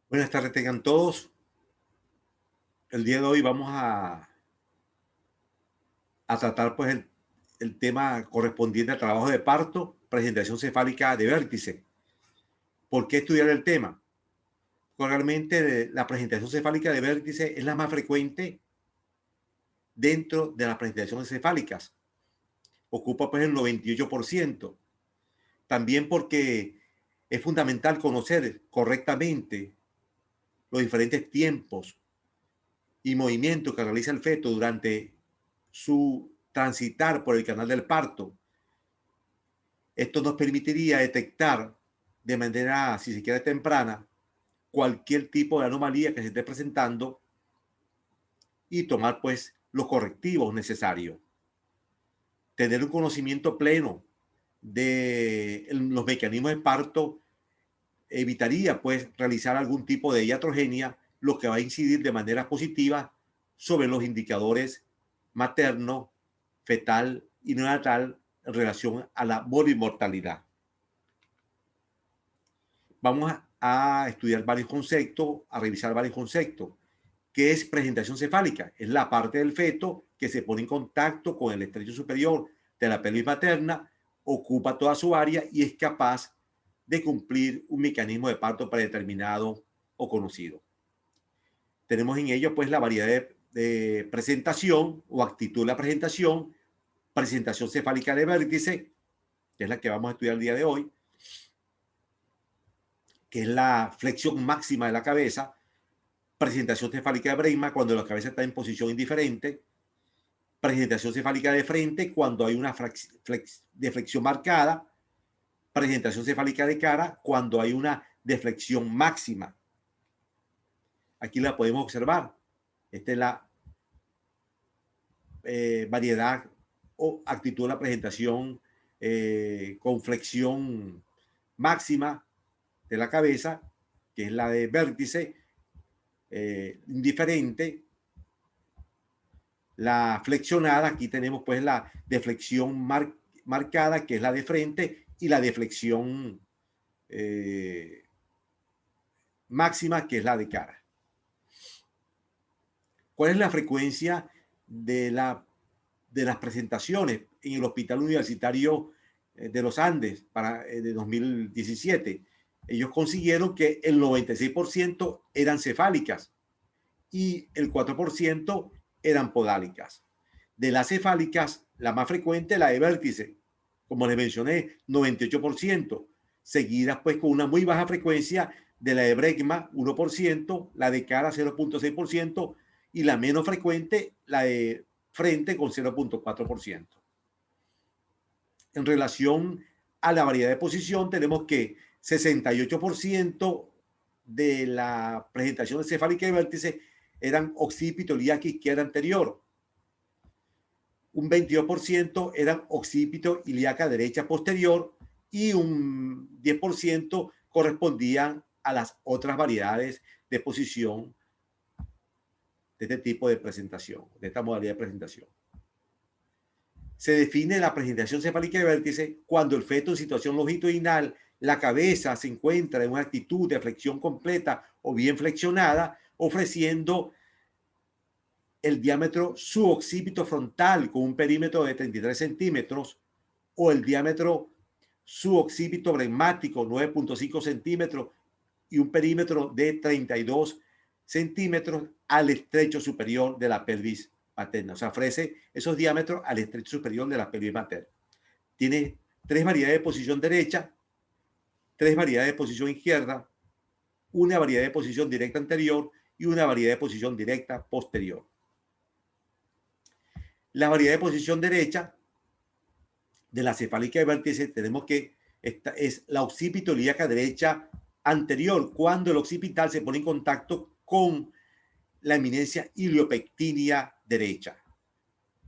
Buenas tardes tengan todos. El día de hoy vamos a tratar pues el tema correspondiente al trabajo de parto, presentación cefálica de vértice. ¿Por qué estudiar el tema? Porque realmente la presentación cefálica de vértice es la más frecuente dentro de las presentaciones cefálicas. Ocupa pues el 98%. También porque es fundamental conocer correctamente los diferentes tiempos y movimientos que realiza el feto durante su transitar por el canal del parto. Esto nos permitiría detectar de manera, si se quiere, temprana cualquier tipo de anomalía que se esté presentando y tomar pues los correctivos necesarios. Tener un conocimiento pleno de los mecanismos de parto evitaría pues realizar algún tipo de iatrogenia, lo que va a incidir de manera positiva sobre los indicadores materno, fetal y neonatal en relación a la morimortalidad. Vamos a estudiar varios conceptos, a revisar varios conceptos. ¿Qué es presentación cefálica? Es la parte del feto que se pone en contacto con el estrecho superior de la pelvis materna, ocupa toda su área y es capaz de cumplir un mecanismo de parto predeterminado o conocido. Tenemos en ello pues la variedad de presentación o actitud de la presentación, presentación cefálica de vértice, que es la que vamos a estudiar el día de hoy, que es la flexión máxima de la cabeza, presentación cefálica de Bregman cuando la cabeza está en posición indiferente, presentación cefálica de frente cuando hay una deflexión marcada, presentación cefálica de cara cuando hay una deflexión máxima. Aquí la podemos observar. Esta es la variedad o actitud de la presentación con flexión máxima de la cabeza, que es la de vértice, indiferente. La flexionada, aquí tenemos pues la deflexión marcada, que es la de frente, y la deflexión máxima, que es la de cara. ¿Cuál es la frecuencia de las presentaciones en el Hospital Universitario de los Andes de 2017? Ellos consiguieron que el 96% eran cefálicas y el 4% eran podálicas. De las cefálicas, la más frecuente es la de vértice, como les mencioné, 98%, seguidas pues con una muy baja frecuencia de la de Bregman, 1%, la de cara, 0.6%, y la menos frecuente, la de frente, con 0.4%. En relación a la variedad de posición, tenemos que 68% de la presentación cefálica de vértice eran occipito ilíaca izquierda anterior. Un 22% eran occipito ilíaca derecha posterior y un 10% correspondían a las otras variedades de posición de este tipo de presentación, de esta modalidad de presentación. Se define la presentación cefálica de vértice cuando el feto en situación longitudinal, la cabeza se encuentra en una actitud de flexión completa o bien flexionada, ofreciendo el diámetro suboccipito frontal con un perímetro de 33 centímetros o el diámetro suboccipito bregmático 9.5 centímetros y un perímetro de 32 centímetros al estrecho superior de la pelvis materna. O sea, ofrece esos diámetros al estrecho superior de la pelvis materna. Tiene 3 variedades de posición derecha, 3 variedades de posición izquierda, una variedad de posición directa anterior y una variedad de posición directa posterior. La variedad de posición derecha de la cefálica de vértice tenemos que esta es la occipito ilíaca derecha anterior, cuando el occipital se pone en contacto con la eminencia iliopectinia derecha.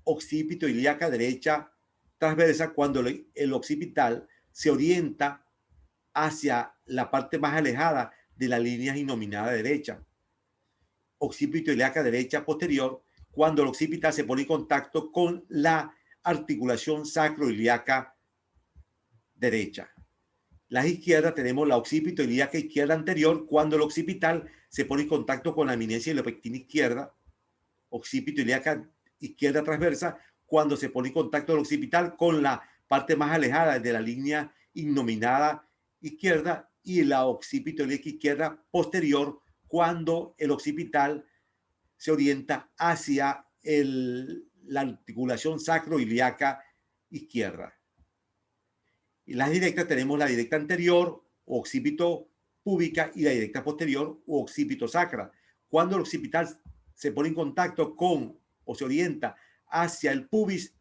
Occipito ilíaca derecha transversa cuando el occipital se orienta hacia la parte más alejada de la línea ginominada derecha. Occipito ilíaca derecha posterior cuando el occipital se pone en contacto con la articulación sacroiliaca derecha. las izquierdas tenemos la occipito ilíaca izquierda anterior, cuando el occipital se pone en contacto con la eminencia y la pectina izquierda, occipito ilíaca izquierda transversa, cuando se pone en contacto el occipital con la parte más alejada de la línea innominada izquierda, y la occipito ilíaca izquierda posterior, cuando el occipital se orienta hacia la articulación sacroiliaca izquierda. Y las directas tenemos la directa anterior, o occipito púbica, y la directa posterior, o occipito sacra. Cuando el occipital se pone en contacto con o se orienta hacia el pubis,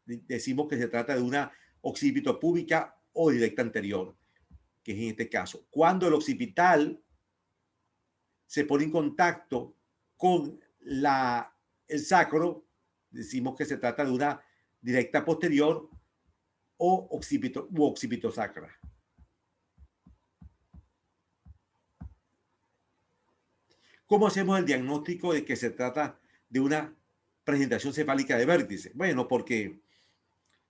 decimos que se trata de una occipito púbica o directa anterior, que es en este caso. Cuando el occipital se pone en contacto con el sacro, decimos que se trata de una directa posterior o occipito sacra. ¿Cómo hacemos el diagnóstico de que se trata de una presentación cefálica de vértice? Bueno, porque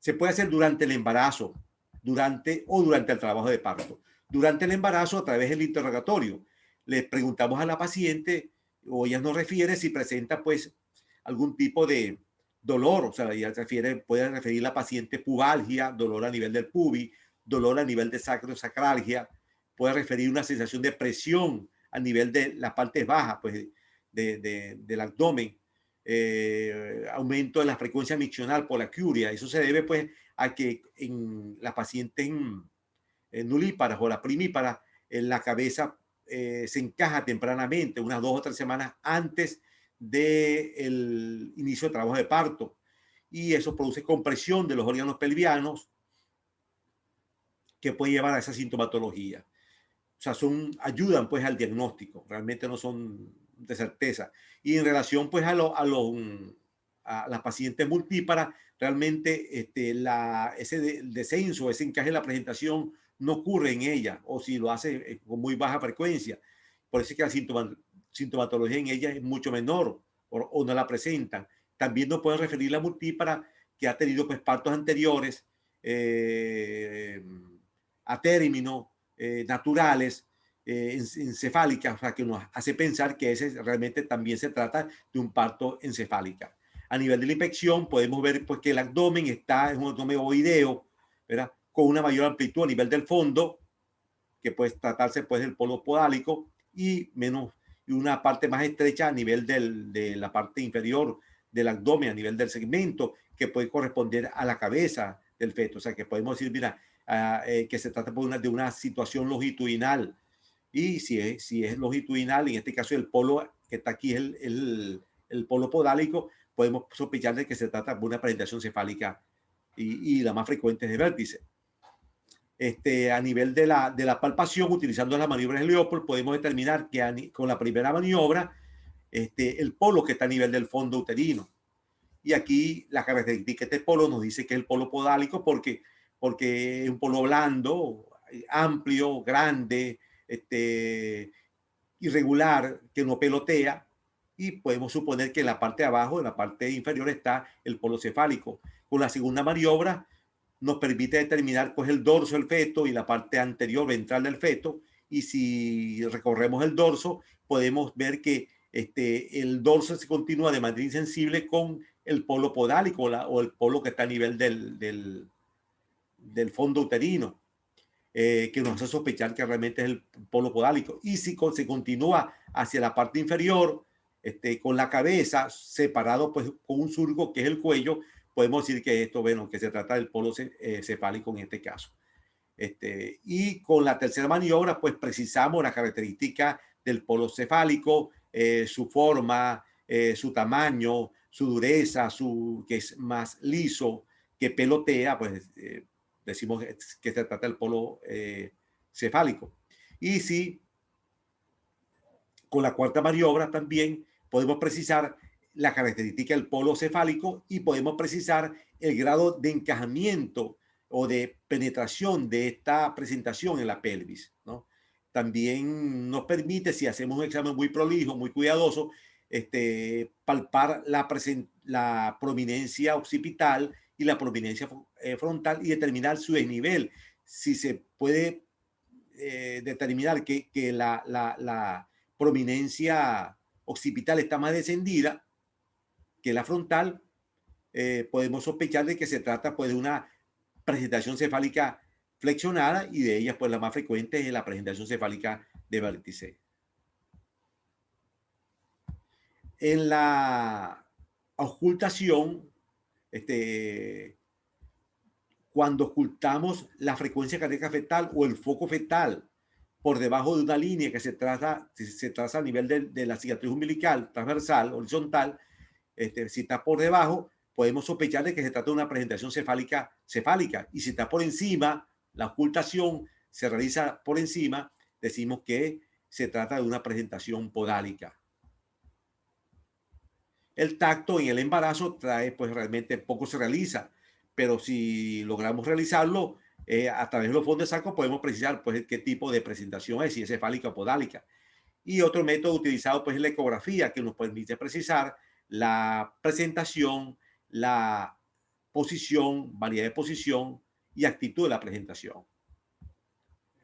se puede hacer durante el embarazo, durante el trabajo de parto. Durante el embarazo, a través del interrogatorio, le preguntamos a la paciente, o ella nos refiere si presenta pues algún tipo de dolor, o sea, ella puede referir la paciente pubalgia, dolor a nivel del pubis, dolor a nivel de sacrosacralgia, puede referir una sensación de presión a nivel de las partes bajas pues, del abdomen, aumento de la frecuencia miccional por la curia. Eso se debe pues a que en la paciente en nulíparas o la primíparas, en la cabeza se encaja tempranamente, unas 2 o 3 semanas antes del inicio del trabajo de parto, y eso produce compresión de los órganos pelvianos que puede llevar a esa sintomatología. O sea, ayudan pues al diagnóstico, realmente no son de certeza. Y en relación pues a las pacientes multíparas, realmente ese descenso, ese encaje en la presentación no ocurre en ella, o si lo hace con muy baja frecuencia. Por eso es que la sintomatología en ella es mucho menor, o no la presentan. También nos pueden referir la multípara que ha tenido pues partos anteriores a término, naturales, encefálicas, o sea, que nos hace pensar que ese realmente también se trata de un parto encefálica. A nivel de la infección podemos ver pues, que el abdomen es un abdomen ovoideo, ¿verdad? Con una mayor amplitud a nivel del fondo, que puede tratarse pues, del polo podálico, y una parte más estrecha a nivel de la parte inferior del abdomen, a nivel del segmento, que puede corresponder a la cabeza del feto. O sea, que podemos decir, mira, que se trata de una situación longitudinal. Y si es longitudinal, en este caso el polo que está aquí es el polo podálico, podemos sospechar de que se trata de una presentación cefálica y la más frecuente es de vértice. A nivel de la palpación, utilizando las maniobras de Leopold, podemos determinar que con la primera maniobra, el polo que está a nivel del fondo uterino. Y aquí la característica de este polo nos dice que es el polo podálico porque es un polo blando, amplio, grande, irregular, que no pelotea, y podemos suponer que en la parte de abajo, en la parte inferior, está el polo cefálico. Con la segunda maniobra nos permite determinar pues, el dorso del feto y la parte anterior ventral del feto, y si recorremos el dorso, podemos ver que el dorso se continúa de manera insensible con el polo podálico o el polo que está a nivel del fondo uterino. Que nos hace sospechar que realmente es el polo podálico. Y si se continúa hacia la parte inferior, con la cabeza separado pues, con un surco que es el cuello, podemos decir que que se trata del polo cefálico en este caso. Y con la tercera maniobra, pues precisamos la característica del polo cefálico, su forma, su tamaño, su dureza, que es más liso, que pelotea, pues decimos que se trata del polo cefálico. Y si con la cuarta maniobra también podemos precisar la característica del polo cefálico y podemos precisar el grado de encajamiento o de penetración de esta presentación en la pelvis, ¿no? También nos permite, si hacemos un examen muy prolijo, muy cuidadoso, palpar la prominencia occipital y la prominencia frontal y determinar su desnivel. Si se puede determinar que la prominencia occipital está más descendida que la frontal, podemos sospechar de que se trata pues de una presentación cefálica flexionada, y de ellas pues la más frecuente es la presentación cefálica de vértice. En la ocultación, cuando ocultamos la frecuencia cardíaca fetal o el foco fetal por debajo de una línea que se traza a nivel de la cicatriz umbilical, transversal, horizontal, si está por debajo, podemos sospechar de que se trata de una presentación cefálica, y si está por encima, la ocultación se realiza por encima, decimos que se trata de una presentación podálica. El tacto en el embarazo pues realmente poco se realiza, pero si logramos realizarlo a través de los fondos de saco, podemos precisar pues qué tipo de presentación es, si es cefálica o podálica. Y otro método utilizado pues es la ecografía, que nos permite precisar la presentación, la posición, variedad de posición y actitud de la presentación.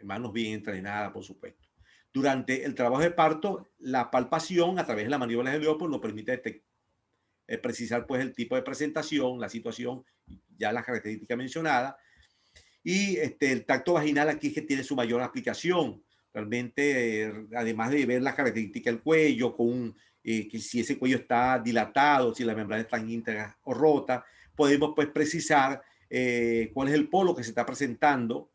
Manos bien entrenadas, por supuesto. Durante el trabajo de parto, la palpación a través de la maniobra de Leopold nos permite precisar pues el tipo de presentación, la situación, ya las características mencionadas. Y el tacto vaginal aquí es que tiene su mayor aplicación. Realmente, además de ver las características del cuello, que si ese cuello está dilatado, si la membrana está íntegra o rota, podemos pues precisar cuál es el polo que se está presentando,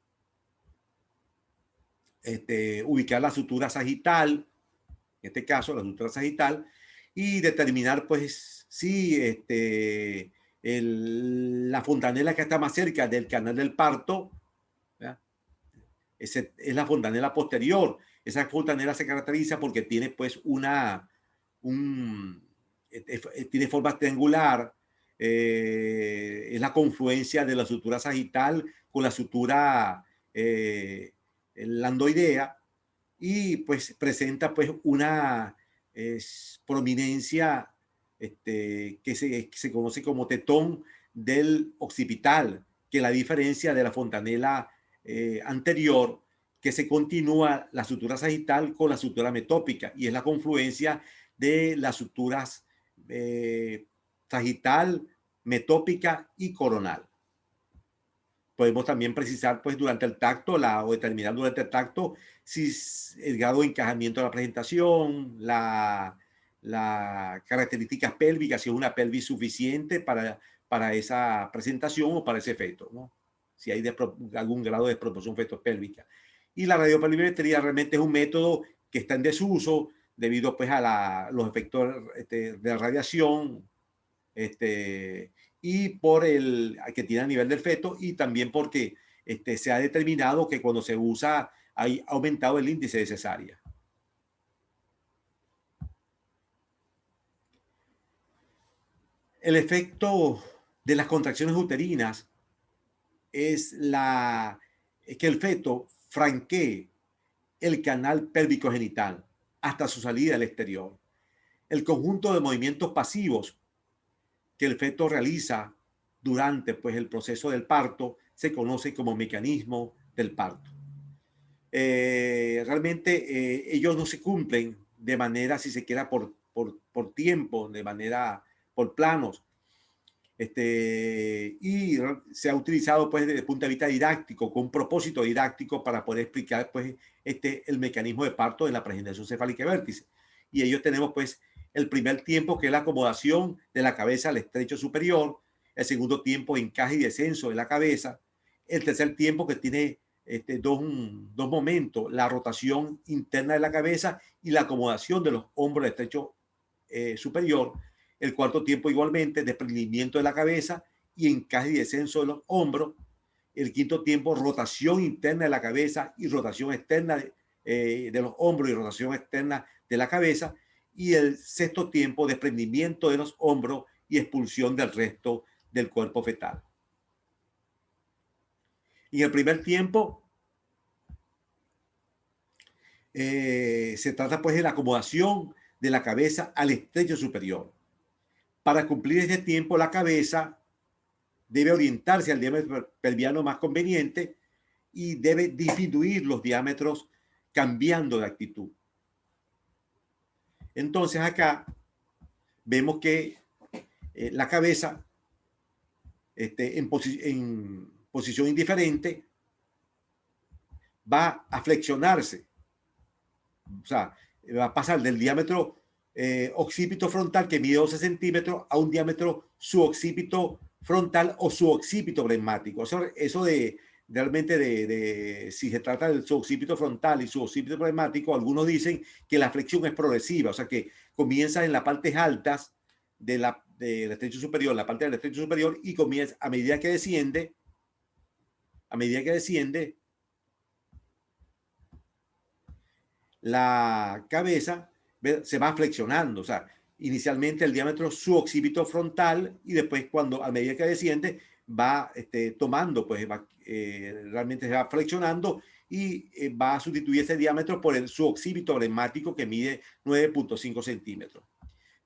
ubicar la sutura sagital, en este caso la sutura sagital, y determinar pues si la fontanela que está más cerca del canal del parto, es la fontanela posterior. Esa fontanela se caracteriza porque tiene pues tiene forma triangular, es la confluencia de la sutura sagital con la sutura landoidea, y pues presenta pues una prominencia que se conoce como tetón del occipital, que la diferencia de la fontanela anterior, que se continúa la sutura sagital con la sutura metópica, y es la confluencia de las suturas sagital, metópica y coronal. Podemos también precisar pues durante el tacto o determinar durante el tacto si el grado de encajamiento de la presentación, la características pélvicas, si es una pelvis suficiente para esa presentación o para ese feto, ¿no? Si hay algún grado de desproporción feto-pélvica. Y la radiopelvimetría realmente es un método que está en desuso debido pues a los efectos de radiación, y por el que tiene a nivel del feto, y también porque se ha determinado que cuando se usa hay aumentado el índice de cesárea. El efecto de las contracciones uterinas es que el feto franquee el canal pélvico genital hasta su salida al exterior. El conjunto de movimientos pasivos que el feto realiza durante pues, el proceso del parto se conoce como mecanismo del parto. Realmente ellos no se cumplen de manera, si se quiera, por tiempo, de manera por planos. Y se ha utilizado pues desde el punto de vista didáctico, con un propósito didáctico para poder explicar pues el mecanismo de parto de la presentación cefálica de vértice. Y ellos tenemos pues el primer tiempo, que es la acomodación de la cabeza al estrecho superior; el segundo tiempo, encaje y descenso de la cabeza; el tercer tiempo, que tiene dos momentos: la rotación interna de la cabeza y la acomodación de los hombros del estrecho superior; el cuarto tiempo, igualmente, desprendimiento de la cabeza y encaje y descenso de los hombros; el quinto tiempo, rotación interna de la cabeza y rotación externa de los hombros y rotación externa de la cabeza; y el sexto tiempo, desprendimiento de los hombros y expulsión del resto del cuerpo fetal. Y en el primer tiempo se trata pues de la acomodación de la cabeza al estrecho superior. Para cumplir este tiempo, la cabeza debe orientarse al diámetro pelviano más conveniente, y debe disminuir los diámetros cambiando de actitud. Entonces acá vemos que la cabeza en posición indiferente va a flexionarse, o sea, va a pasar del diámetro occipito frontal, que mide 12 centímetros, a un diámetro suboccipito frontal o suboccipito plegmático. Eso de realmente si se trata del suboccipito frontal y suboccipito plegmático, algunos dicen que la flexión es progresiva, o sea que comienza en las partes altas del estrecho superior, la parte del estrecho superior, y comienza a medida que desciende, la cabeza se va flexionando, o sea, inicialmente el diámetro suboccipito frontal y después a medida que desciende va tomando, pues realmente se va flexionando y va a sustituir ese diámetro por el suboccipito flegmático, que mide 9.5 centímetros.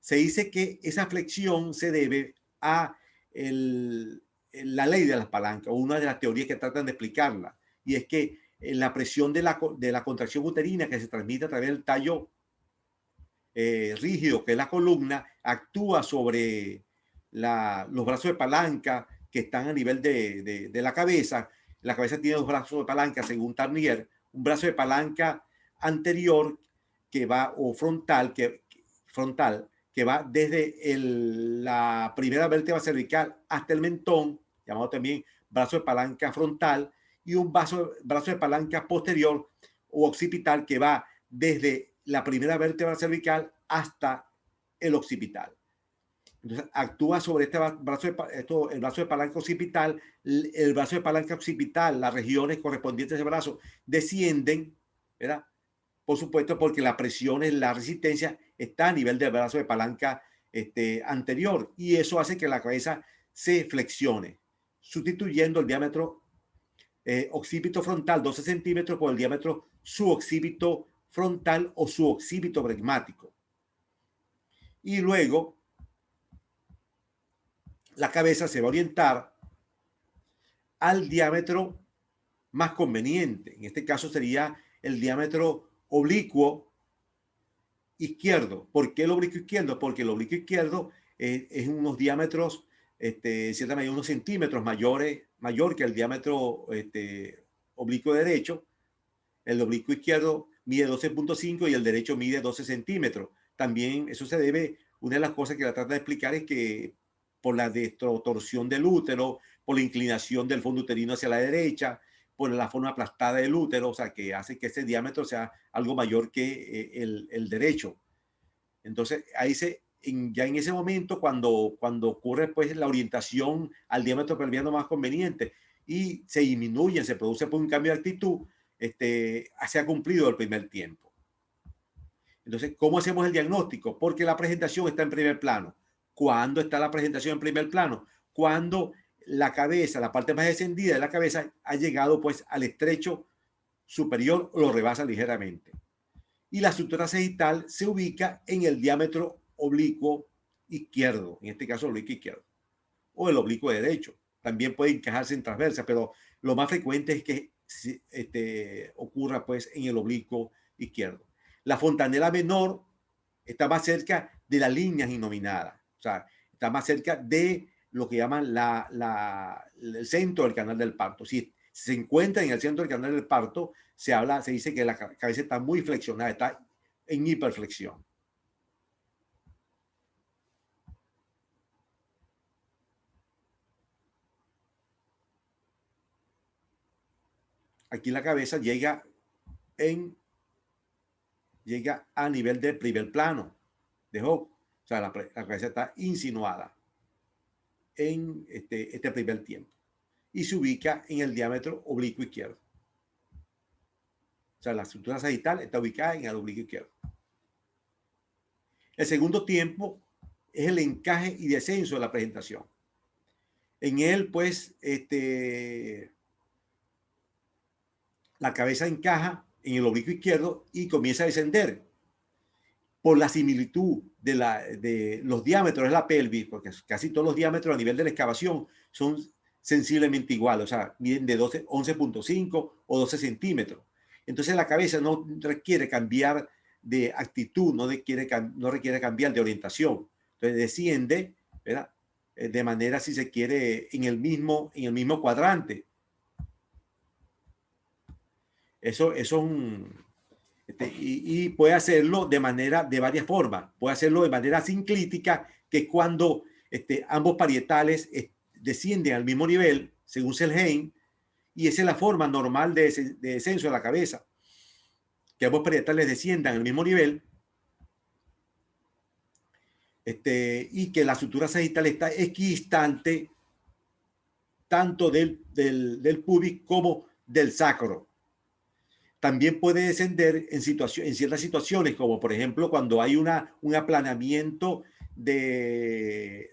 Se dice que esa flexión se debe a la ley de las palancas, o una de las teorías que tratan de explicarla, y es que la presión de la contracción uterina que se transmite a través del tallo rígido, que es la columna, actúa sobre los brazos de palanca que están a nivel de la cabeza. La cabeza tiene dos brazos de palanca, según Tarnier, un brazo de palanca anterior que va, o frontal, que va desde la primera vértebra cervical hasta el mentón, llamado también brazo de palanca frontal, y un brazo de palanca posterior o occipital que va desde la primera vértebra cervical hasta el occipital. Entonces, actúa sobre el brazo de palanca occipital, el brazo de palanca occipital, las regiones correspondientes a ese brazo descienden, ¿verdad? Por supuesto, porque la presión, la resistencia está a nivel del brazo de palanca anterior, y eso hace que la cabeza se flexione, sustituyendo el diámetro occipito frontal 12 centímetros por el diámetro suboccipito frontal o suboccipito plegmático. Y luego la cabeza se va a orientar al diámetro más conveniente. En este caso sería el diámetro oblicuo izquierdo. ¿Por qué el oblicuo izquierdo? Porque el oblicuo izquierdo es unos diámetros, en cierta medida, unos centímetros mayor que el diámetro oblicuo derecho. El oblicuo izquierdo mide 12.5 y el derecho mide 12 centímetros. También eso se debe, una de las cosas que la trata de explicar es que por la torsión del útero, por la inclinación del fondo uterino hacia la derecha, por la forma aplastada del útero, o sea, que hace que ese diámetro sea algo mayor que el derecho. Entonces, ahí ya en ese momento, cuando ocurre pues la orientación al diámetro pelviano más conveniente y se disminuye, se produce pues un cambio de actitud, se ha cumplido el primer tiempo. Entonces, ¿cómo hacemos el diagnóstico? Porque la presentación está en primer plano. ¿Cuándo está la presentación en primer plano? Cuando la cabeza, la parte más descendida de la cabeza, ha llegado pues al estrecho superior o lo rebasa ligeramente. Y la estructura sagital se ubica en el diámetro oblicuo izquierdo, en este caso oblicuo izquierdo, o el oblicuo derecho. También puede encajarse en transversa, pero lo más frecuente es que ocurra pues en el oblicuo izquierdo. La fontanela menor está más cerca de las líneas innominadas, o sea, está más cerca de lo que llaman el centro del canal del parto. Si se encuentra en el centro del canal del parto, se dice que la cabeza está muy flexionada, está en hiperflexión. Aquí la cabeza llega a nivel del primer plano de Hooke. O sea, la cabeza está insinuada en este primer tiempo y se ubica en el diámetro oblicuo izquierdo. O sea, la estructura sagital está ubicada en el oblicuo izquierdo. El segundo tiempo es el encaje y descenso de la presentación. En él, pues, la cabeza encaja en el oblicuo izquierdo y comienza a descender por la similitud de los diámetros de la pelvis, porque casi todos los diámetros a nivel de la excavación son sensiblemente igual, o sea, miden de 11.5 o 12 centímetros. Entonces la cabeza no requiere cambiar de actitud, no requiere cambiar de orientación. Entonces desciende, ¿verdad? De manera, si se quiere, en el mismo cuadrante. Eso es y puede hacerlo de varias formas. Puede hacerlo de manera sinclítica, que es cuando ambos parietales descienden al mismo nivel, según Selheim, y esa es la forma normal de descenso de la cabeza, que ambos parietales desciendan al mismo nivel, y que la sutura sagital está equidistante tanto del pubis como del sacro. También puede descender en ciertas situaciones, como por ejemplo cuando hay un aplanamiento de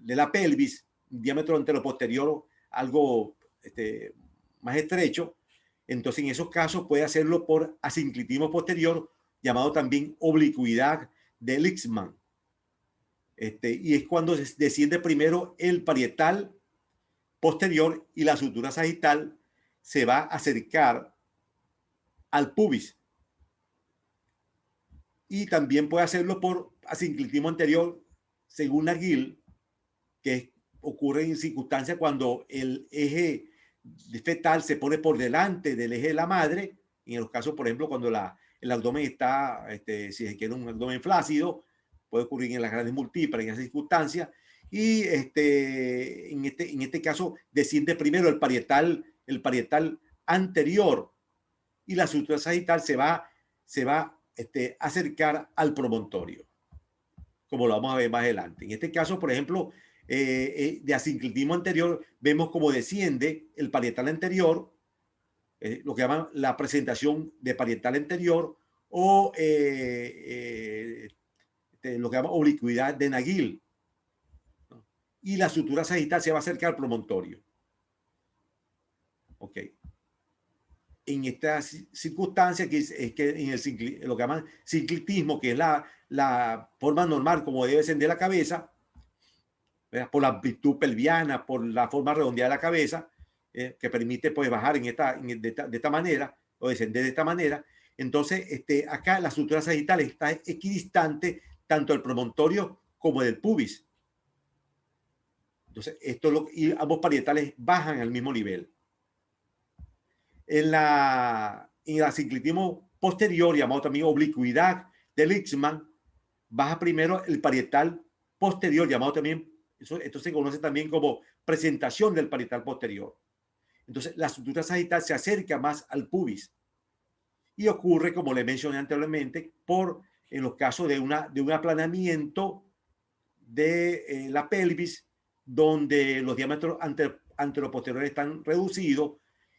la pelvis, un diámetro anteroposterior algo más estrecho. Entonces, en esos casos puede hacerlo por asinclitismo posterior, llamado también oblicuidad de Litzmann. Y es cuando desciende primero el parietal posterior y la sutura sagital se va a acercar al pubis. Y también puede hacerlo por asinclitismo anterior, según Naguil, que ocurre en circunstancias cuando el eje fetal se pone por delante del eje de la madre, en los casos, por ejemplo, cuando el abdomen está, si se quiere, un abdomen flácido, puede ocurrir en las grandes múltiples, en esas circunstancias, y en este caso desciende primero el parietal anterior, y la sutura sagital se va acercar al promontorio, como lo vamos a ver más adelante. En este caso, por ejemplo, de asinclitismo anterior, vemos cómo desciende el parietal anterior, lo que llaman la presentación de parietal anterior, o lo que llaman oblicuidad de Naguil, ¿no? Y la sutura sagital se va a acercar al promontorio. Ok. En esta circunstancia, que es que en lo que llaman ciclitismo, que es la forma normal como debe descender la cabeza, ¿verdad? Por la amplitud pelviana, por la forma redondeada de la cabeza, que permite pues bajar de esta manera o descender de esta manera. Entonces, acá la sutura sagital está equidistante tanto del promontorio como del pubis. Entonces, y ambos parietales bajan al mismo nivel. En el asinclitismo posterior, llamado también oblicuidad de Litzmann, baja primero el parietal posterior, llamado también, esto se conoce también como presentación del parietal posterior. Entonces, la sutura sagital se acerca más al pubis y ocurre, como le mencioné anteriormente, en los casos de un aplanamiento de la pelvis, donde los diámetros anteroposteriores están reducidos.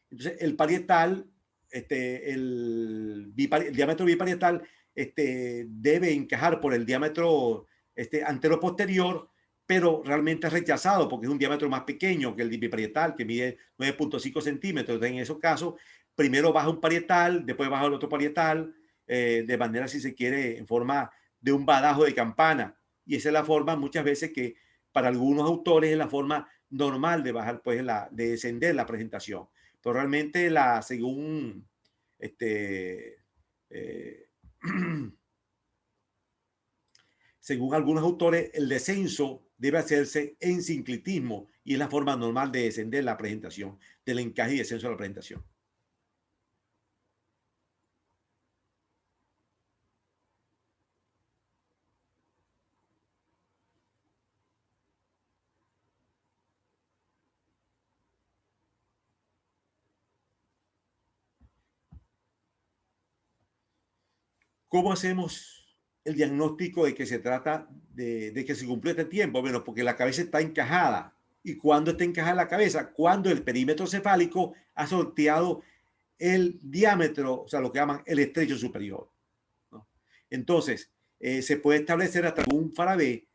Entonces, el parietal, el diámetro biparietal, debe encajar por el diámetro anteroposterior, pero realmente es rechazado porque es un diámetro más pequeño que el biparietal, que mide 9.5 centímetros. Entonces, en esos casos, primero baja un parietal, después baja el otro parietal, de manera, si se quiere, en forma de un badajo de campana. Y esa es la forma, muchas veces, que para algunos autores es la forma normal de bajar, pues, de descender la presentación. Pero realmente, según eh, según algunos autores, el descenso debe hacerse en sinclitismo y es la forma normal de descender la presentación, del encaje y descenso de la presentación. ¿Cómo hacemos el diagnóstico de que se trata de que se cumplió este tiempo? Bueno, porque la cabeza está encajada. ¿Y cuándo está encajada la cabeza? Cuando el perímetro cefálico ha sorteado el diámetro, o sea, lo que llaman el estrecho superior, ¿no? Entonces, se puede establecer hasta un Farabee,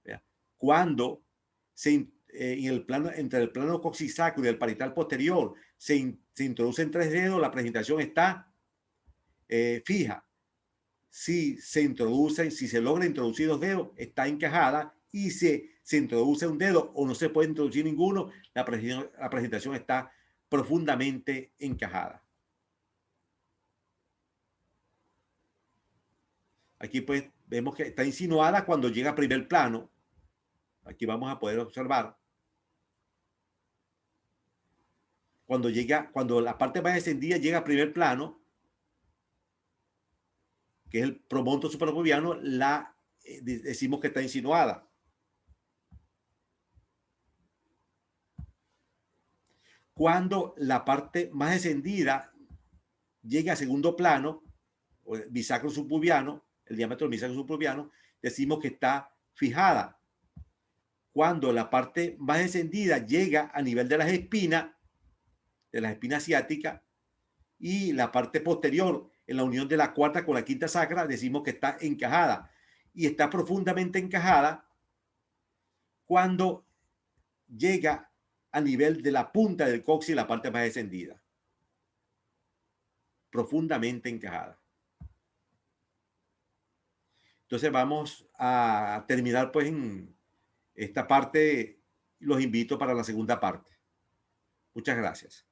¿verdad? Cuando en el plano, entre el plano coxisacro y el parietal posterior se introducen 3 dedos, la presentación está fija. Si se logra introducir 2 dedos, está encajada, y se se introduce un dedo o no se puede introducir ninguno, la presentación está profundamente encajada. Aquí pues vemos que está insinuada cuando llega a primer plano. Aquí vamos a poder observar. Cuando la parte más extendida llega a primer plano, que es el promonto suprapubiano, decimos que está insinuada. Cuando la parte más extendida llega a segundo plano, o el bisagro subpubiano, el diámetro del bisagro subpubiano, decimos que está fijada. Cuando la parte más extendida llega a nivel de las espinas asiáticas, y la parte posterior, en la unión de la cuarta con la quinta sacra, decimos que está encajada. Y está profundamente encajada cuando llega a nivel de la punta del coxis, la parte más extendida. Profundamente encajada. Entonces vamos a terminar pues en esta parte. Los invito para la segunda parte. Muchas gracias.